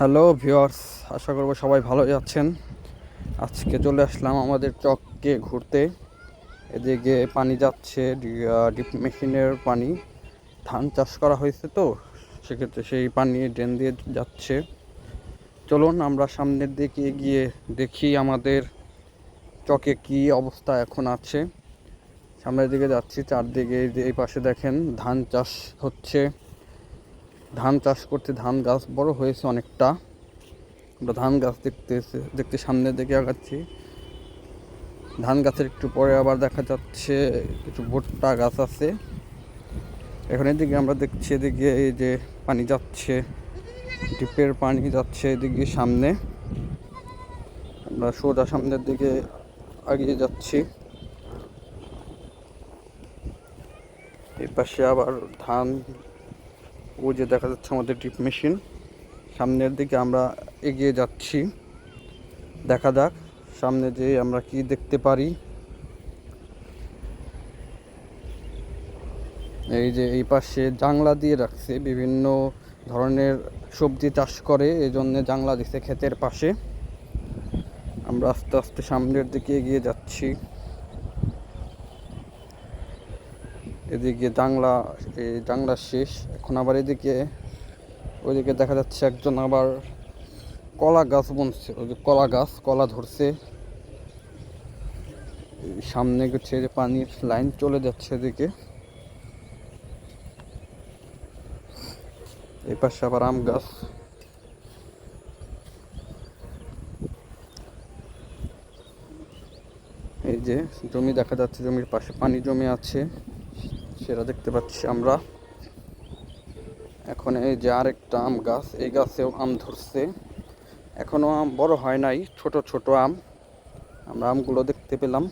Hello viewers, আশা করব সবাই ভালোই আছেন। আজকে চলে আসলাম আমাদের চককে ঘুরতে। এদিকে পানি যাচ্ছে, ডিপ মেশিনের পানি। ধান চাষ করা হয়েছে তো, সেক্ষেত্রে সেই পানি ড্রেন দিয়ে যাচ্ছে। চলুন আমরা সামনের দিকে গিয়ে দেখি আমাদের চকে কি অবস্থা এখন আছে। সামনের দিকে যাচ্ছি, চারদিকে এই পাশে দেখেন ধান চাষ হচ্ছে। ধান চাষ করতে ধান গাছ বড় হয়েছে অনেকটা। আমরা ধান গাছ দেখতে সামনের দিকে আগাচ্ছি। ধান গাছের একটু পরে আবার দেখা যাচ্ছে কিছু ভুট্টা গাছ আছে। এখন এদিকে আমরা দেখছি, এদিকে এই যে পানি যাচ্ছে, ডিপের পানি যাচ্ছে এদিকে সামনে। আমরা সোজা সামনের দিকে এগিয়ে যাচ্ছি। এই পাশে আবার ধান, ওই যে দেখা যাচ্ছে আমাদের ডিপ মেশিন। সামনের দিকে আমরা এগিয়ে যাচ্ছি, দেখা যাক সামনে যে আমরা কি দেখতে পারি। এই যে এই পাশে জাংলা দিয়ে রাখছে, বিভিন্ন ধরনের সবজি চাষ করে, এই জন্য জাংলা দিছে ক্ষেতের পাশে। আমরা আস্তে আস্তে সামনের দিকে এগিয়ে যাচ্ছি। এদিকে জাংলা শেষ। এখন আবার এদিকে ওইদিকে দেখা যাচ্ছে একজন আবার কলা গাছ বুনছে, ওই যে কলা ধরছে। সামনে হচ্ছে যে পানির লাইন চলে যাচ্ছে এদিকে। এই পাশে আবার আম গাছ। এই যে জমি দেখা যাচ্ছে, জমির পাশে পানি জমে আছে, সেটা দেখতে পাচ্ছি আমরা। এখন এই যে আরেকটা আম গাছ, এই গাছেও আম ধরছে। এখনো আম বড় হয় নাই, ছোট ছোট আম। আমরা আমগুলো দেখতে পেলাম।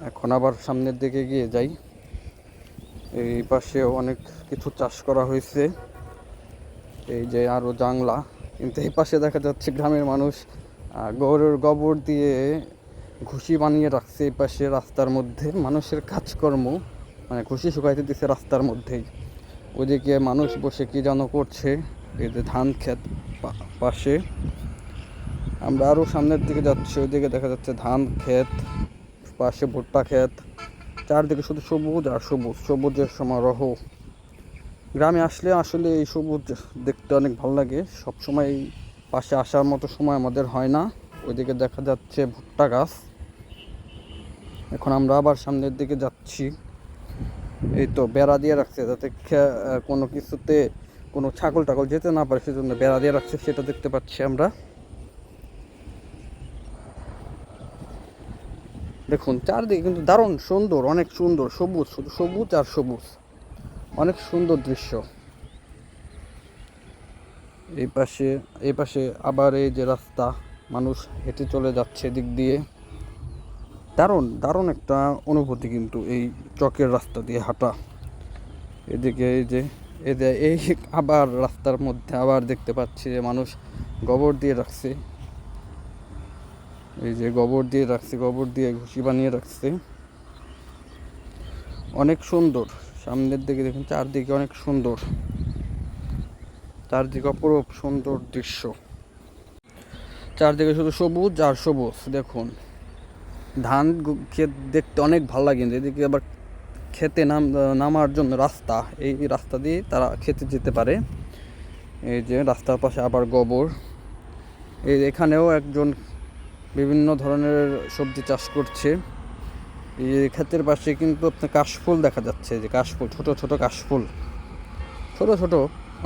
এখন আবার সামনের দিকে গিয়ে যাই। এই পাশে অনেক কিছু চাষ করা হয়েছে। এই যে আরো জাংলা, কিন্তু এই পাশে দেখা যাচ্ছে গ্রামের মানুষ গরুর গোবর দিয়ে ঘুষি বানিয়ে রাখছে। এই পাশে রাস্তার মধ্যে মানুষের কাজকর্ম, মানে ঘুষি শুকাইতে দিচ্ছে রাস্তার মধ্যেই। ওইদিকে মানুষ বসে কি যেন করছে। এই যে ধান ক্ষেত পাশে। আমরা আরও সামনের দিকে যাচ্ছি, ওইদিকে দেখা যাচ্ছে ধান ক্ষেত, পাশে ভুট্টা ক্ষেত। চারদিকে শুধু সবুজ আর সবুজ, সবুজের সমারোহ। গ্রামে আসলে আসলে এই সবুজ দেখতে অনেক ভালো লাগে। সবসময় পাশে আসার মতো সময় আমাদের হয় না। ওইদিকে দেখা যাচ্ছে ভুট্টা গাছ। এখন আমরা আবার সামনের দিকে যাচ্ছি। এই তো বেড়া দিয়ে রাখছে, যাতে কোনো কিছুতে কোনো ছাগল টাগল যেতে না পারে, সেজন্য বেড়া দিয়ে রাখছে, সেটা দেখতে পাচ্ছি আমরা। দেখুন চারদিকে কিন্তু দারুণ সুন্দর, অনেক সুন্দর, সবুজ, শুধু সবুজ আর সবুজ, অনেক সুন্দর দৃশ্য। এই পাশে আবার এই যে রাস্তা, মানুষ হেঁটে চলে যাচ্ছে দিক দিয়ে। দারুণ দারুণ একটা অনুভূতি কিন্তু এই চকের রাস্তা দিয়ে হাঁটা। এদিকে এই আবার রাস্তার মধ্যে আবার দেখতে পাচ্ছি যে মানুষ গোবর দিয়ে রাখছে। এই যে গোবর দিয়ে ঘুষি বানিয়ে রাখছে। অনেক সুন্দর। সামনের দিকে দেখুন, চারদিকে অনেক সুন্দর, চারদিকে অপরূপ সুন্দর দৃশ্য। চারদিকে শুধু সবুজ আর সবুজ। দেখুন ধান ক্ষেত দেখতে অনেক ভালো লাগে। এদিকে আবার খেতে নামার জন্য রাস্তা, এই রাস্তা দিয়ে তারা খেতে যেতে পারে। এই যে রাস্তার পাশে আবার গোবর। এখানেও একজন বিভিন্ন ধরনের সবজি চাষ করছে। এই ক্ষেতের পাশে কিন্তু আপনার কাশফুল দেখা যাচ্ছে, যে কাশফুল, ছোট ছোট কাশফুল, ছোট ছোট,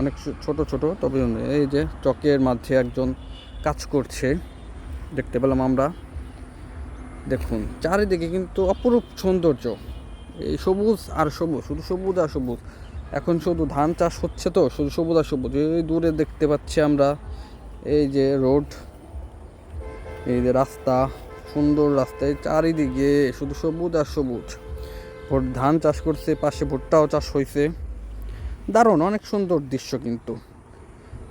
অনেক ছোট ছোট। তবে এই যে চকের মাঝে একজন কাজ করছে, দেখতে পেলাম আমরা। দেখুন চারিদিকে কিন্তু অপরূপ সৌন্দর্য, এই সবুজ আর সবুজ, শুধু সবুজ আর সবুজ। এখন শুধু ধান চাষ হচ্ছে তো, শুধু সবুজ আর সবুজ। এই দূরে দেখতে পাচ্ছি আমরা এই যে রোড, এই যে রাস্তা, সুন্দর রাস্তায় চারিদিকে শুধু সবুজ আর সবুজ। ধান চাষ করছে, পাশে ভুট্টাও চাষ হয়েছে। দারুণ, অনেক সুন্দর দৃশ্য কিন্তু।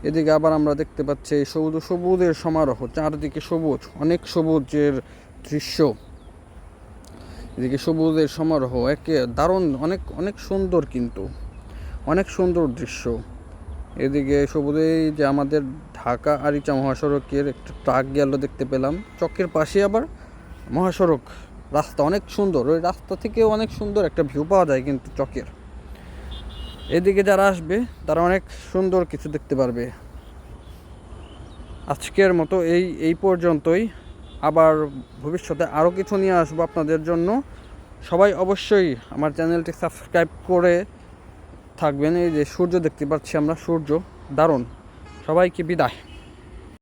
এদিকে আবার আমরা দেখতে পাচ্ছি এই সবুজের সমারোহ, চারদিকে সবুজ, অনেক সবুজের দৃশ্য। এদিকে সবুজের সমারোহ, একে দারুণ, অনেক অনেক সুন্দর কিন্তু, অনেক সুন্দর দৃশ্য। এদিকে সবুজে যে আমাদের ঢাকা আরিচা মহাসড়কের একটা ট্রাক গেল দেখতে পেলাম, চকের পাশে আবার মহাসড়ক রাস্তা অনেক সুন্দর, ওই রাস্তা থেকেও অনেক সুন্দর একটা ভিউ পাওয়া যায় কিন্তু চকের। এদিকে যারা আসবে তারা অনেক সুন্দর কিছু দেখতে পারবে। আজকের মতো এই পর্যন্তই, আবার ভবিষ্যতে আরও কিছু নিয়ে আসবো আপনাদের জন্য। সবাই অবশ্যই আমার চ্যানেলটি সাবস্ক্রাইব করে থাকবেন। এই যে সূর্য দেখতে পাচ্ছি আমরা, সূর্য দারুণ। সবাইকে বিদায়।